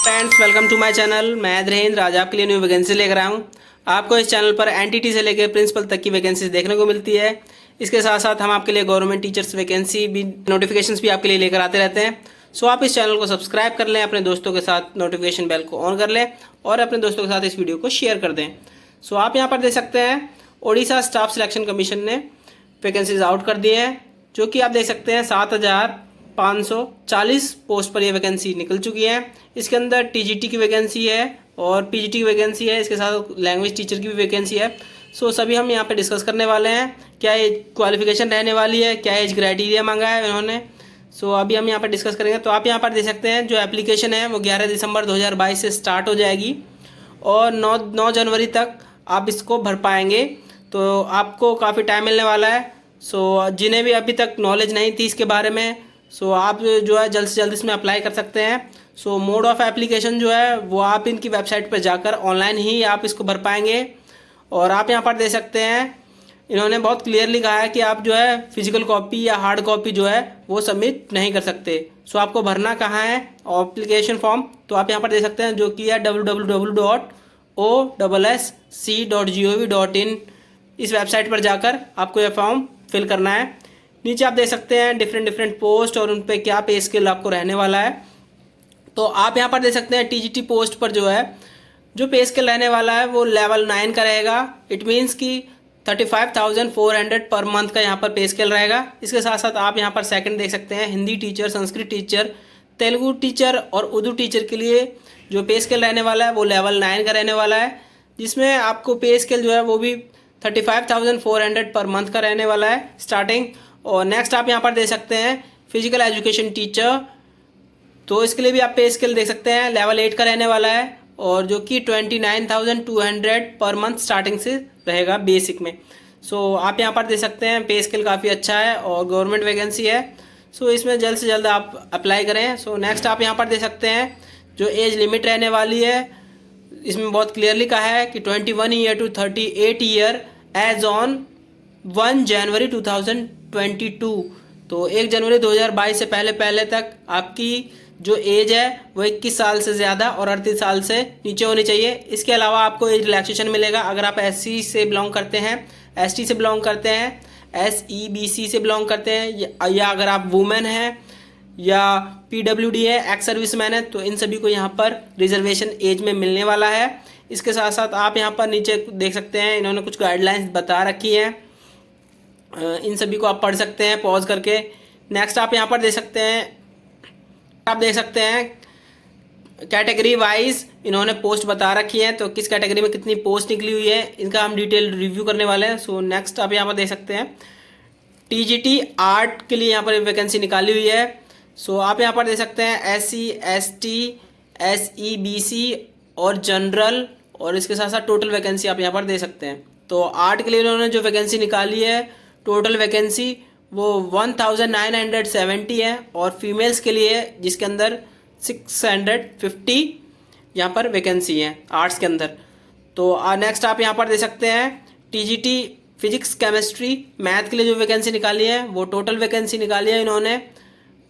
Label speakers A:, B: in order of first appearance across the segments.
A: Friends, welcome to my channel. मैं धीरेन्द्र आज आपके लिए न्यू वैकेंसी लेकर आया हूँ। आपको इस चैनल पर एनटीटी से लेकर प्रिंसिपल तक की वैकेंसीज देखने को मिलती है। इसके साथ साथ हम आपके लिए गवर्नमेंट टीचर्स वैकेंसी भी नोटिफिकेशंस भी आपके लिए लेकर आते रहते हैं। सो आप इस चैनल को सब्सक्राइब कर लें, अपने दोस्तों के साथ नोटिफिकेशन बेल को ऑन कर लें और अपने दोस्तों के साथ इस वीडियो को शेयर कर दें। सो आप यहाँ पर देख सकते हैं ओडिशा स्टाफ सिलेक्शन कमीशन ने वैकेंसीज आउट कर दिए हैं, जो कि आप देख सकते हैं 7,540 पोस्ट पर ये वैकेंसी निकल चुकी है। इसके अंदर टीजीटी की वैकेंसी है और पीजीटी की वैकेंसी है, इसके साथ लैंग्वेज टीचर की भी वैकेंसी है। सो सभी हम यहाँ पे डिस्कस करने वाले हैं। क्या ये क्वालिफिकेशन रहने वाली है, क्या एज क्राइटेरिया मांगा है उन्होंने। सो अभी हम यहाँ पर डिस्कस करेंगे। तो आप यहाँ पर देख सकते हैं जो एप्लीकेशन है वो 11 दिसंबर 2022 से स्टार्ट हो जाएगी और 9 जनवरी तक आप इसको भर पाएंगे। तो आपको काफ़ी टाइम मिलने वाला है। सो जिन्हें भी अभी तक नॉलेज नहीं थी इसके बारे में, सो आप जो है जल्द से जल्द इसमें अप्लाई कर सकते हैं। सो मोड ऑफ एप्लीकेशन जो है वो आप इनकी वेबसाइट पर जाकर ऑनलाइन ही आप इसको भर पाएंगे। और आप यहाँ पर देख सकते हैं इन्होंने बहुत क्लियरली कहा है कि आप जो है फिजिकल कॉपी या हार्ड कॉपी जो है वो सबमिट नहीं कर सकते। सो आपको भरना कहाँ है एप्लीकेशन फॉर्म, तो आप यहाँ पर देख सकते हैं जो कि है www.ossc.gov.in। इस वेबसाइट पर जाकर आपको यह फॉर्म फिल करना है। नीचे आप देख सकते हैं डिफरेंट पोस्ट और उन पर क्या पे स्केल आपको रहने वाला है। तो आप यहाँ पर देख सकते हैं टीजीटी पोस्ट पर जो है जो पे स्केल रहने वाला है वो लेवल 9 का रहेगा। इट मीन्स कि 35,400 पर मंथ का यहाँ पर पे स्केल रहेगा। इसके साथ साथ आप यहाँ पर सेकंड देख सकते हैं Hindi teacher, Sanskrit teacher, Telugu teacher और उर्दू टीचर के लिए जो पे स्केल रहने वाला है वो लेवल 9 का रहने वाला है, जिसमें आपको पे स्केल जो है वो भी 35,400 पर मंथ का रहने वाला है स्टार्टिंग। और नेक्स्ट आप यहाँ पर देख सकते हैं फिजिकल एजुकेशन टीचर, तो इसके लिए भी आप पे स्केल देख सकते हैं लेवल 8 का रहने वाला है और जो कि 29,200 पर मंथ स्टार्टिंग से रहेगा बेसिक में। सो आप यहाँ पर देख सकते हैं पे स्केल काफ़ी अच्छा है और गवर्नमेंट वैकेंसी है। सो इसमें जल्द से जल्द आप अप्लाई करें। सो नेक्स्ट आप यहाँ पर देख सकते हैं जो एज लिमिट रहने वाली है, इसमें बहुत क्लियरली कहा है कि 21 year to 38 year age on 1 January 2022। तो 1 जनवरी 2022 से पहले तक आपकी जो एज है वो 21 साल से ज़्यादा और 38 साल से नीचे होनी चाहिए। इसके अलावा आपको एज रिलैक्सेशन मिलेगा अगर आप एससी से बिलोंग करते हैं, एसटी से बिलोंग करते हैं, एसईबीसी से बिलोंग करते हैं, या अगर आप वुमेन हैं या पीडब्ल्यूडी है, एक्स सर्विसमैन है, तो इन सभी को यहाँ पर रिजर्वेशन एज में मिलने वाला है। इसके साथ साथ आप यहाँ पर नीचे देख सकते हैं इन्होंने कुछ गाइडलाइंस बता रखी हैं, इन सभी को आप पढ़ सकते हैं पॉज करके। नेक्स्ट आप यहाँ पर देख सकते हैं कैटेगरी वाइज इन्होंने पोस्ट बता रखी है, तो किस कैटेगरी में कितनी पोस्ट निकली हुई है इनका हम डिटेल रिव्यू करने वाले हैं। सो नेक्स्ट आप यहाँ पर देख सकते हैं टीजीटी आर्ट के लिए यहाँ पर वैकेंसी निकाली हुई है। सो आप यहाँ पर देख सकते हैं एससी, एसटी, एसईबीसी और जनरल, और इसके साथ साथ टोटल वैकेंसी आप यहाँ पर दे सकते हैं। तो आर्ट के लिए इन्होंने जो वैकेंसी निकाली है टोटल वैकेंसी वो 1970 है और फीमेल्स के लिए जिसके अंदर 650 यहाँ पर वैकेंसी है आर्ट्स के अंदर। तो नेक्स्ट आप यहाँ पर दे सकते हैं टीजीटी फिजिक्स, केमिस्ट्री, मैथ के लिए जो वैकेंसी निकाली है वो टोटल वैकेंसी निकाली है इन्होंने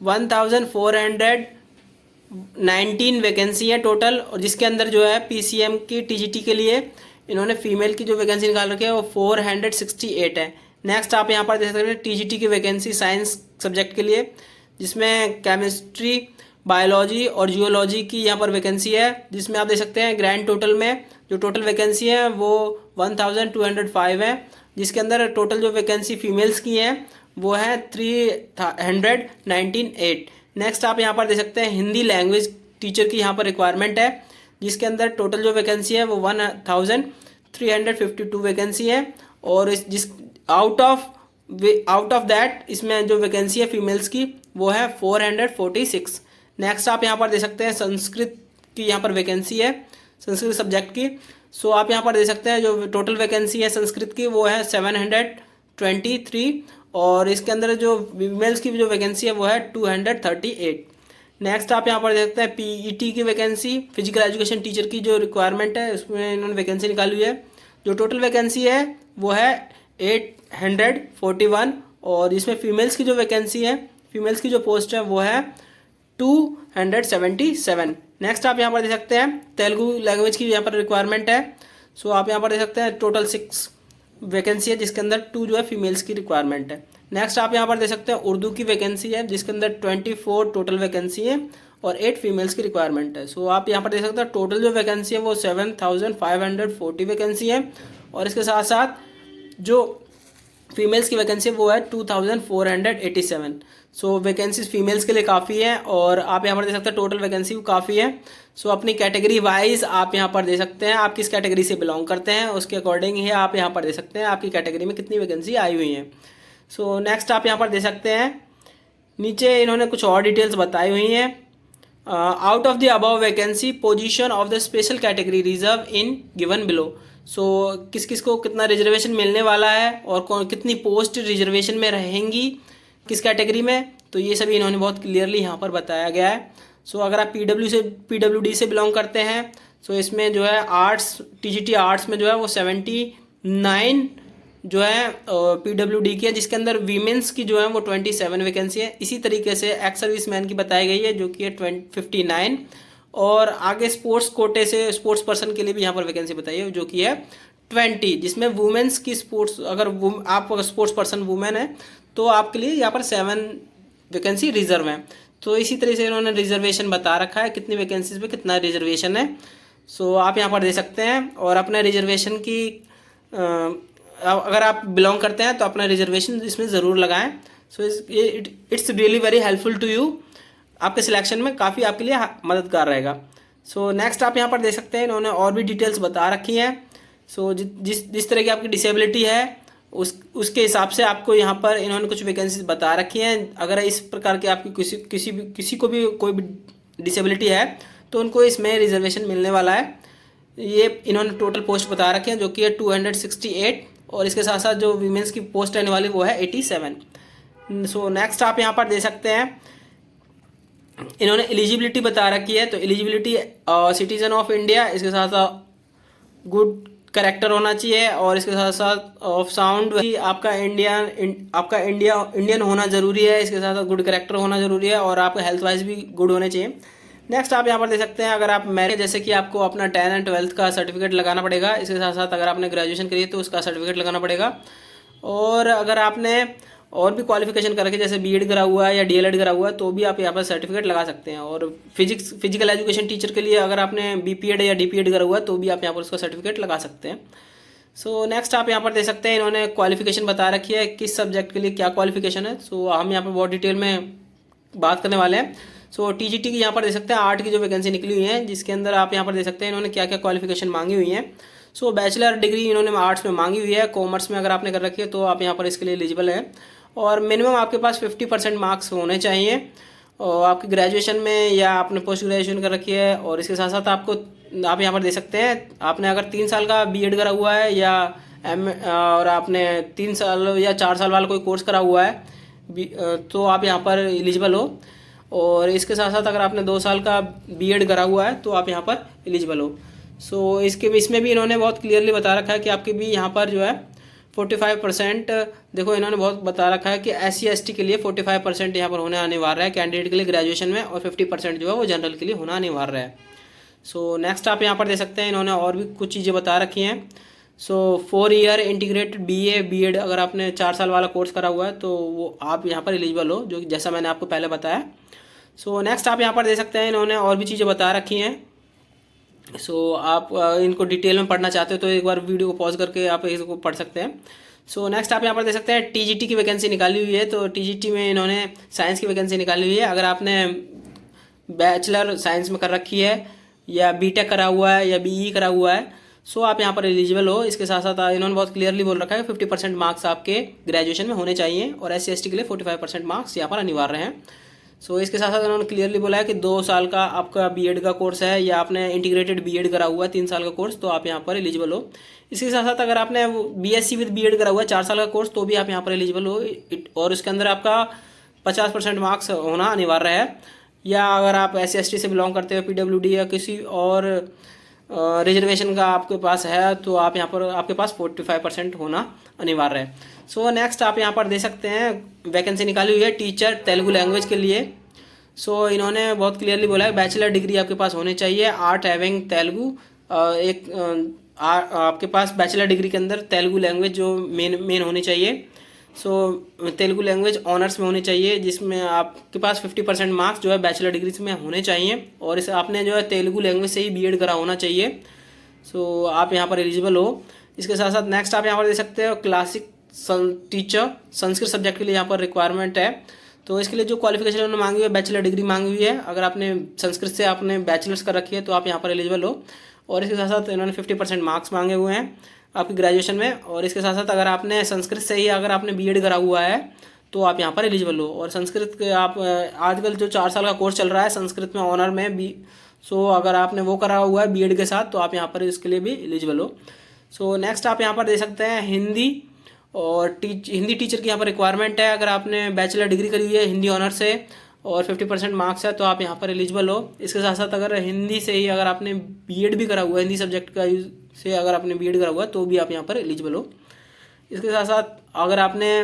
A: 1419 वैकेंसी है टोटल, और जिसके अंदर जो है पीसीएम की टीजीटी के लिए इन्होंने फीमेल की जो वैकेंसी निकाल रखी है वो 468 है। नेक्स्ट आप यहाँ पर देख सकते हैं टीजीटी की वैकेंसी साइंस सब्जेक्ट के लिए, जिसमें केमिस्ट्री, बायोलॉजी और जियोलॉजी की यहाँ पर वैकेंसी है, जिसमें आप देख सकते हैं ग्रैंड टोटल में जो टोटल वैकेंसी है वो 1205 है, जिसके अंदर टोटल जो वैकेंसी फीमेल्स की हैं वो है 398। नेक्स्ट आप यहाँ पर देख सकते हैं हिंदी लैंग्वेज टीचर की यहाँ पर रिक्वायरमेंट है, जिसके अंदर टोटल जो वैकेंसी है वो 1352 वैकेंसी है, और जिस आउट ऑफ दैट इसमें जो वैकेंसी है फीमेल्स की वो है 446। नेक्स्ट आप यहाँ पर देख सकते हैं संस्कृत की यहाँ पर वैकेंसी है, संस्कृत सब्जेक्ट की। सो आप यहाँ पर देख सकते हैं जो टोटल वैकेंसी है संस्कृत की वो है 723, और इसके अंदर जो फीमेल्स की जो वैकेंसी है वो है 238। नेक्स्ट आप यहाँ पर देख सकते हैं पीईटी की वैकेंसी, फिजिकल एजुकेशन टीचर की जो रिक्वायरमेंट है उसमें इन्होंने वैकेंसी निकाली हुई है। जो टोटल वैकेंसी है वो है 841, और इसमें फीमेल्स की जो वैकेंसी है, फीमेल्स की जो पोस्ट है वो है 277। नेक्स्ट आप यहाँ पर दे सकते हैं तेलुगु लैंग्वेज की यहाँ पर रिक्वायरमेंट है। सो आप यहाँ पर दे सकते हैं टोटल 6 वैकेंसी है जिसके अंदर 2 जो है फीमेल्स की रिक्वायरमेंट है। नेक्स्ट आप यहाँ पर दे सकते हैं उर्दू की वैकेंसी है जिसके अंदर 24 टोटल वैकेंसी है और 8 फीमेल्स की रिक्वायरमेंट है। सो आप यहाँ पर देख सकते हैं टोटल जो वैकेंसी है वो 7540 वैकेंसी है और इसके साथ साथ जो फीमेल्स की वैकेंसी वो है 2487। सो वैकेंसीज फीमेल्स के लिए काफ़ी है और आप यहाँ पर देख सकते हैं टोटल वैकेंसी भी काफ़ी है। सो अपनी कैटेगरी वाइज आप यहाँ पर दे सकते हैं आप किस कैटेगरी से बिलोंग करते हैं उसके अकॉर्डिंग ही आप यहाँ पर दे सकते हैं आपकी कैटेगरी में कितनी वैकेंसी आई हुई है। सो नेक्स्ट आप यहाँ पर दे सकते हैं नीचे इन्होंने कुछ और डिटेल्स बताई हुई हैं। Out of the above vacancy position of the special category reserve in given below. So किस किस को कितना रिजर्वेशन मिलने वाला है और कौन कितनी पोस्ट रिजर्वेशन में रहेंगी किस कैटेगरी में, तो ये सभी इन्होंने बहुत क्लियरली यहाँ पर बताया गया है। सो अगर आप PWD से बिलोंग करते हैं सो इसमें जो है आर्ट्स TGT आर्ट्स में जो है वो 79 जो है PWD की है जिसके अंदर वीमेंस की जो है वो 27 वैकेंसी है। इसी तरीके से एक्स सर्विस मैन की बताई गई है जो कि है 59 और आगे स्पोर्ट्स कोटे से स्पोर्ट्स पर्सन के लिए भी यहाँ पर वैकेंसी बताई है जो कि है 20 जिसमें वुमेन्स की स्पोर्ट्स अगर आप स्पोर्ट्स पर्सन वुमेन है तो आपके लिए यहाँ पर 7 वैकेंसी रिजर्व है। तो इसी तरह से इन्होंने रिजर्वेशन बता रखा है कितनी वैकेंसीज पे कितना रिजर्वेशन है। सो आप यहाँ पर दे सकते हैं और अपने रिजर्वेशन की अगर आप बिलोंग करते हैं तो अपना रिजर्वेशन इसमें ज़रूर लगाएं। So it's really very helpful to you, आपके सिलेक्शन में काफ़ी आपके लिए मददगार रहेगा। सो नेक्स्ट आप यहाँ पर दे सकते हैं इन्होंने और भी डिटेल्स बता रखी हैं। सो जिस तरह की आपकी डिसेबिलिटी है उसके हिसाब से आपको यहाँ पर इन्होंने कुछ वैकेंसीज बता रखी हैं। अगर इस प्रकार के आपकी किसी को भी कोई भी डिसेबिलिटी है तो उनको इसमें रिजर्वेशन मिलने वाला है। ये इन्होंने टोटल पोस्ट बता रखे हैं जो कि है 268 और इसके साथ साथ जो वीमेंस की पोस्ट रहने वाली वो है 87। सो नेक्स्ट आप यहाँ पर दे सकते हैं इन्होंने एलिजिबिलिटी बता रखी है। तो एलिजिबिलिटी सिटीजन ऑफ इंडिया, इसके साथ साथ गुड करेक्टर होना चाहिए और इसके साथ साथ ऑफ साउंड आपका इंडियन होना ज़रूरी है। इसके साथ साथ गुड करेक्टर होना ज़रूरी है और आपका हेल्थ वाइज भी गुड होने चाहिए। नेक्स्ट आप यहाँ पर दे सकते हैं अगर आप मैरिज जैसे कि आपको अपना 10 एंड 12th का सर्टिफिकेट लगाना पड़ेगा। इसके साथ साथ अगर आपने ग्रेजुएशन करी है तो उसका सर्टिफिकेट लगाना पड़ेगा और अगर आपने और भी क्वालिफिकेशन कर रखी है जैसे B.Ed करा हुआ है या DLED करा हुआ है तो भी आप यहाँ पर सर्टिफिकेट लगा सकते हैं। और फिजिकल एजुकेशन टीचर के लिए अगर आपने B.Ped या D.Ped करा हुआ है तो भी आप यहाँ पर उसका सर्टिफिकेट लगा सकते हैं। सो नेक्स्ट आप यहाँ पर दे सकते हैं इन्होंने क्वालिफिकेशन बता रखी है किस सब्जेक्ट के लिए क्या क्वालिफिकेशन है। सो हम यहाँ पर बहुत डिटेल में बात करने वाले हैं। सो TGT की यहाँ पर दे सकते हैं 8 की जो वैकेंसी निकली हुई है जिसके अंदर आप यहाँ पर दे सकते हैं इन्होंने क्या क्या क्वालिफिकेशन मांगी हुई है। सो बैचलर डिग्री इन्होंने आर्ट्स में मांगी हुई है, कॉमर्स में अगर आपने कर रखी है तो आप यहाँ पर इसके लिए एलिजिबल है और मिनिमम आपके पास 50% मार्क्स होने चाहिए और आपकी ग्रेजुएशन में या आपने पोस्ट ग्रेजुएशन कर रखी है। और इसके साथ साथ आप यहाँ पर दे सकते हैं आपने अगर 3 साल का B.Ed करा हुआ है या और आपने 3 साल या 4 साल वाला कोई कोर्स करा हुआ है तो आप यहाँ पर एलिजिबल हो। और इसके साथ साथ अगर आपने 2 साल का B.Ed करा हुआ है तो आप यहाँ पर एलिजिबल हो। सो इसमें भी इन्होंने बहुत क्लियरली बता रखा है कि आपके भी यहाँ पर जो है 45% देखो इन्होंने बहुत बता रखा है कि SC ST के लिए 45% यहाँ पर होना अनिवार्य है कैंडिडेट के लिए ग्रेजुएशन में और 50% जो है वो जनरल के लिए होना अनिवार्य है। सो नेक्स्ट आप यहाँ पर दे सकते हैं इन्होंने और भी कुछ चीज़ें बता रखी हैं। सो 4 ईयर इंटीग्रेटेड BA B.Ed अगर आपने 4 साल वाला कोर्स करा हुआ है तो वो आप यहाँ पर एलिजिबल हो जो जैसा मैंने आपको पहले बताया। सो नेक्स्ट आप यहाँ पर दे सकते हैं इन्होंने और भी चीज़ें बता रखी हैं। सो आप इनको डिटेल में पढ़ना चाहते हो तो एक बार वीडियो को पॉज करके आप इसको पढ़ सकते हैं। सो नेक्स्ट आप यहाँ पर दे सकते हैं TGT की वैकेंसी निकाली हुई है। तो TGT में इन्होंने साइंस की वैकेंसी निकाली हुई है। अगर आपने बैचलर साइंस में कर रखी है या B.Tech करा हुआ है या BE करा हुआ है सो आप यहाँ पर एलिजिबल हो। इसके साथ साथ इन्होंने बहुत क्लियरली बोल रखा है कि 50% मार्क्स आपके ग्रेजुएशन में होने चाहिए और SC ST के लिए 45% मार्क्स यहाँ पर अनिवार्य हैं। सो इसके साथ साथ उन्होंने क्लियरली बोला है कि 2 साल का आपका B.Ed का कोर्स है या आपने इंटीग्रेटेड B.Ed करा हुआ है 3 साल का कोर्स तो आप यहाँ पर एलिजिबल हो। इसके साथ साथ अगर आपने BSc विद B.Ed करा हुआ है 4 साल का कोर्स तो भी आप यहाँ पर एलिजिबल हो और उसके अंदर आपका 50% मार्क्स होना अनिवार्य है। या अगर आप SC ST से बिलोंग करते हो PWD या किसी और रिजर्वेशन का आपके पास है तो आप यहाँ पर आपके पास 45% होना अनिवार्य है। सो नेक्स्ट आप यहाँ पर दे सकते हैं वैकेंसी निकाली हुई है टीचर तेलुगु लैंग्वेज के लिए। सो इन्होंने बहुत क्लियरली बोला है बैचलर डिग्री आपके पास होनी चाहिए, आर्ट हैविंग तेलुगु, आपके पास बैचलर डिग्री के अंदर तेलुगु लैंग्वेज जो मेन होनी चाहिए। सो तेलुगु लैंग्वेज ऑनर्स में होनी चाहिए, जिसमें आपके पास 50% मार्क्स जो है बैचलर डिग्री में होने चाहिए, और इसे आपने जो है तेलुगु लैंग्वेज से ही बीएड करा होना चाहिए। सो आप यहाँ पर एलिजिबल हो। इसके साथ साथ नेक्स्ट आप यहाँ पर दे सकते हो क्लासिक टीचर, संस्कृत सब्जेक्ट के लिए यहाँ पर रिक्वायरमेंट है। तो इसके लिए जो क्वालिफिकेशन उन्होंने मांगी हुई है बैचलर डिग्री मांगी हुई है। अगर आपने संस्कृत से आपने बैचलर्स कर रखी है तो आप यहाँ पर एलिजिबल हो। और इसके साथ साथ इन्होंने 50% मार्क्स मांगे हुए हैं आपकी ग्रेजुएशन में। और इसके साथ साथ अगर आपने संस्कृत से ही अगर आपने बीएड करा हुआ है तो आप यहाँ पर एलिजिबल हो। और संस्कृत के आप आजकल जो 4 साल का कोर्स चल रहा है संस्कृत में ऑनर में भी, सो अगर आपने वो करा हुआ है बीएड के साथ तो आप यहाँ पर इसके लिए भी एलिजिबल हो। सो नेक्स्ट आप यहाँ पर दे सकते हैं हिंदी और हिंदी टीचर की यहाँ पर रिक्वायरमेंट है। अगर आपने बैचलर डिग्री करी हुई है हिंदी ऑनर से और 50% मार्क्स है तो आप यहाँ पर एलिजिबल हो। इसके साथ साथ अगर हिंदी से ही अगर आपने बीएड भी करा हुआ है, हिंदी सब्जेक्ट का से अगर आपने बीएड करा हुआ है तो भी आप यहाँ पर एलिजिबल हो। इसके साथ साथ अगर आपने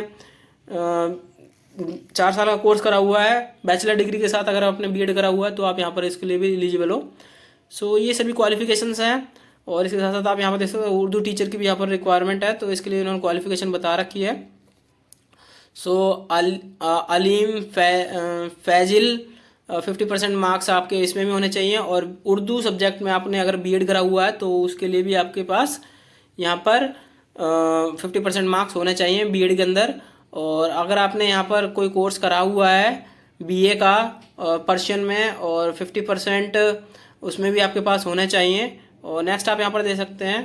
A: 4 साल का कोर्स करा हुआ है बैचलर डिग्री के साथ अगर आपने बीएड करा हुआ है तो आप यहाँ पर इसके लिए भी एलिजिबल हो। सो ये सभी क्वालिफिकेशंस हैं। और इसके साथ साथ आप यहाँ पर देख सकते हो उर्दू टीचर की भी यहाँ पर रिक्वायरमेंट है, तो इसके लिए उन्होंने क्वालिफिकेशन बता रखी है। सो अलीम फैजिल 50% मार्क्स आपके इसमें भी होने चाहिए। और उर्दू सब्जेक्ट में आपने अगर बीएड करा हुआ है तो उसके लिए भी आपके पास यहाँ पर 50% मार्क्स होने चाहिए बीएड के अंदर। और अगर आपने यहाँ पर कोई कोर्स करा हुआ है बीए का पर्शियन में और 50% उसमें भी आपके पास होने चाहिए। और नेक्स्ट आप यहाँ पर दे सकते हैं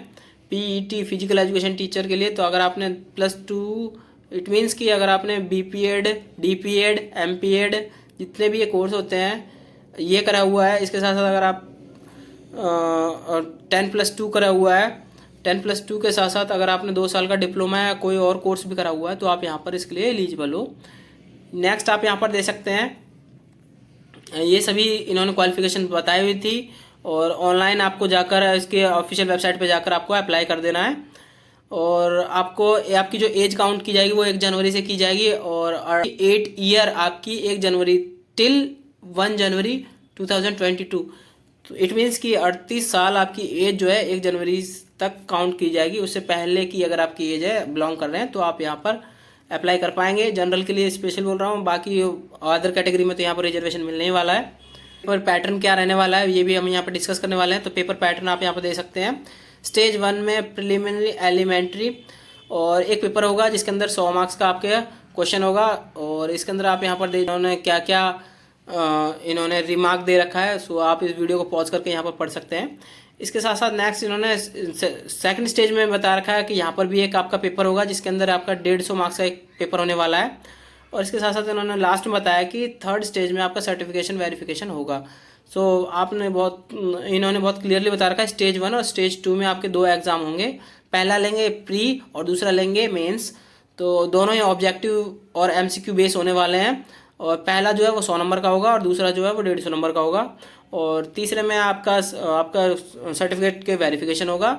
A: पीईटी फिजिकल एजुकेशन टीचर के लिए। तो अगर आपने +2 इट मीन्स कि अगर आपने बीपीएड, डीपीएड, एमपीएड जितने भी ये कोर्स होते हैं ये करा हुआ है। इसके साथ साथ अगर आप 10+2 करा हुआ है, 10+2 के साथ साथ अगर आपने 2 साल का डिप्लोमा या कोई और कोर्स भी करा हुआ है तो आप यहाँ पर इसके लिए एलिजिबल हो। नेक्स्ट आप यहाँ पर दे सकते हैं ये सभी इन्होंने क्वालिफिकेशन बताई हुई थी। और ऑनलाइन आपको जाकर इसके ऑफिशियल वेबसाइट पे जाकर आपको अप्लाई कर देना है। और आपको आपकी जो एज काउंट की जाएगी वो 1 जनवरी से की जाएगी। और 8 ईयर आपकी 1 जनवरी टिल 1 जनवरी 2022। तो इट मीन्स कि 38 साल आपकी एज जो है 1 जनवरी तक काउंट की जाएगी। उससे पहले की अगर आपकी एज है बिलोंग कर रहे हैं तो आप यहाँ पर अप्लाई कर पाएंगे। जनरल के लिए स्पेशल बोल रहा हूँ, बाकी अदर कैटेगरी में तो यहाँ पर रिजर्वेशन मिलने ही वाला है। पेपर पैटर्न क्या रहने वाला है ये भी हम यहाँ पर डिस्कस करने वाले हैं। तो पेपर पैटर्न आप यहाँ पर दे सकते हैं। स्टेज 1 में प्रिलिमिनरी एलिमेंट्री और एक पेपर होगा जिसके अंदर 100 मार्क्स का आपके क्वेश्चन होगा। और इसके अंदर आप यहाँ पर इन्होंने क्या क्या इन्होंने रिमार्क दे रखा है, सो आप इस वीडियो को पॉज करके यहाँ पर पढ़ सकते हैं। इसके साथ साथ नेक्स्ट इन्होंने सेकंड स्टेज में बता रखा है कि यहाँ पर भी एक आपका पेपर होगा जिसके अंदर आपका 150 मार्क्स का एक पेपर होने वाला है। और इसके साथ साथ इन्होंने लास्ट में बताया कि थर्ड स्टेज में आपका सर्टिफिकेशन वेरिफिकेशन होगा। सो इन्होंने बहुत क्लियरली बता रखा है स्टेज 1 और स्टेज 2 में आपके 2 एग्ज़ाम होंगे। पहला लेंगे प्री और दूसरा लेंगे मेंस। तो दोनों ही ऑब्जेक्टिव और एमसीक्यू बेस होने वाले हैं। और पहला जो है वो 100 नंबर का होगा और दूसरा जो है वो 150 नंबर का होगा। और तीसरे में आपका सर्टिफिकेट के वेरिफिकेशन होगा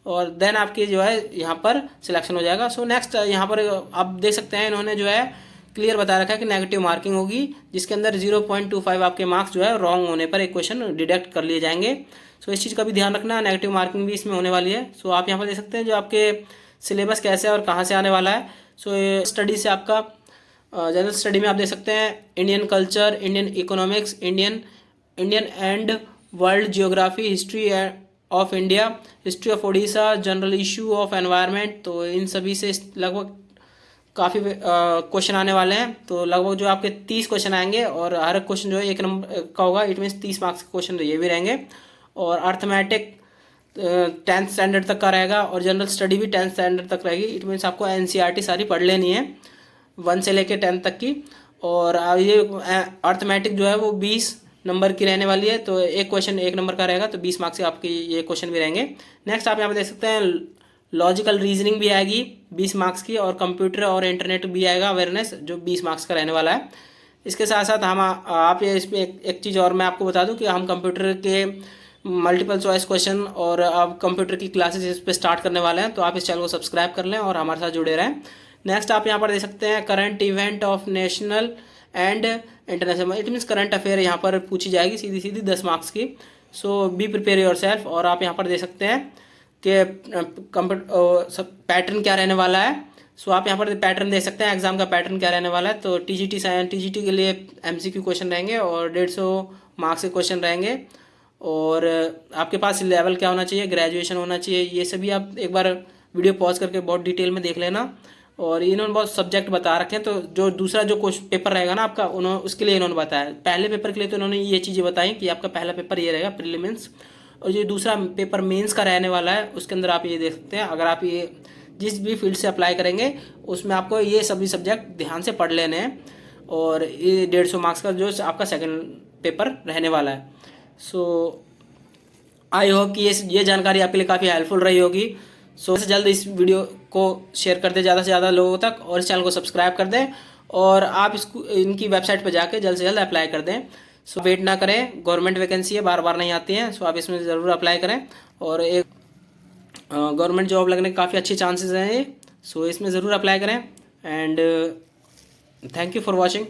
A: और देन आपकी जो है यहाँ पर सिलेक्शन हो जाएगा। सो नेक्स्ट यहाँ पर आप देख सकते हैं इन्होंने जो है क्लियर बता रखा है कि नेगेटिव मार्किंग होगी जिसके अंदर 0.25 आपके मार्क्स जो है रॉन्ग होने पर एक क्वेश्चन डिडक्ट कर लिए जाएंगे। सो इस चीज़ का भी ध्यान रखना, नेगेटिव मार्किंग भी इसमें होने वाली है। सो आप यहाँ पर देख सकते हैं जो आपके सिलेबस कैसे है और कहाँ से आने वाला है। सो स्टडी से आपका जनरल स्टडी में आप देख सकते हैं Indian culture, Indian economics, Indian and world geography, history of India, history of Odisha, general issue of environment. तो इन सभी से लगभग काफ़ी क्वेश्चन आने वाले हैं। तो लगभग जो आपके 30 क्वेश्चन आएंगे और हर क्वेश्चन जो है 1 नंबर का होगा। इट मीन्स 30 मार्क्स के क्वेश्चन ये भी रहेंगे। और अर्थमेटिक 10th स्टैंडर्ड तक का रहेगा और जनरल स्टडी भी 10th स्टैंडर्ड तक रहेगी। इट मीन्स आपको NCERT सारी पढ़ लेनी है 1 से लेकर 10 तक की। और ये अर्थमेटिक जो है वो 20 नंबर की रहने वाली है। तो एक क्वेश्चन 1 नंबर का रहेगा तो 20 मार्क्स के आपके ये क्वेश्चन भी रहेंगे। नेक्स्ट आप यहाँ पर देख सकते हैं लॉजिकल रीजनिंग भी आएगी 20 मार्क्स की और कंप्यूटर और इंटरनेट भी आएगा अवेयरनेस जो 20 मार्क्स का रहने वाला है। इसके साथ साथ हम आप ये इसमें एक चीज़ और मैं आपको बता दूं कि हम कंप्यूटर के मल्टीपल चॉइस क्वेश्चन और अब कंप्यूटर की क्लासेस इस पर स्टार्ट करने वाले हैं। तो आप इस चैनल को सब्सक्राइब कर लें और हमारे साथ जुड़े रहें। नेक्स्ट आप यहाँ पर देख सकते हैं current event of national and international, it means current affair यहाँ पर पूछी जाएगी सीधी सीधी 10 मार्क्स की। सो बी प्रिपेयर योर सेल्फ। और आप यहाँ पर देख सकते हैं कि पैटर्न क्या रहने वाला है। सो आप यहाँ पर पैटर्न देख सकते हैं, एग्जाम का पैटर्न क्या रहने वाला है। तो टीजीटी के लिए एमसीक्यू क्वेश्चन रहेंगे और 150 मार्क्स के क्वेश्चन रहेंगे। और आपके पास लेवल क्या होना चाहिए, ग्रेजुएशन होना चाहिए। ये सभी आप एक बार वीडियो पॉज करके बहुत डिटेल में देख लेना। और इन्होंने बहुत सब्जेक्ट बता रखे हैं, तो जो दूसरा जो क्वेश्चन पेपर रहेगा ना आपका, उन्होंने उसके लिए इन्होंने बताया। पहले पेपर के लिए तो इन्होंने ये चीज़ें बताई कि आपका पहला पेपर ये रहेगा प्रीलिम्स, और जो दूसरा पेपर मेंस का रहने वाला है उसके अंदर आप ये देख सकते हैं। अगर आप ये जिस भी फील्ड से अप्लाई करेंगे उसमें आपको ये सभी सब्जेक्ट ध्यान से पढ़ लेने हैं। और ये 150 मार्क्स का जो आपका सेकंड पेपर रहने वाला है। सो आई होप कि ये जानकारी आपके लिए काफ़ी हेल्पफुल रही होगी। सो जल्द इस वीडियो को शेयर कर दें ज़्यादा से ज़्यादा लोगों तक, और इस चैनल को सब्सक्राइब कर दें, और आप इनकी वेबसाइट पर जाकर जल्द से जल्द अप्लाई कर दें। सो वेट ना करें, गवर्नमेंट वैकेंसी है, बार बार नहीं आती हैं। सो आप इसमें ज़रूर अप्लाई करें, और एक गवर्नमेंट जॉब लगने के काफ़ी अच्छे चांसेस हैं ये। सो इसमें ज़रूर अप्लाई करें। And thank you for watching.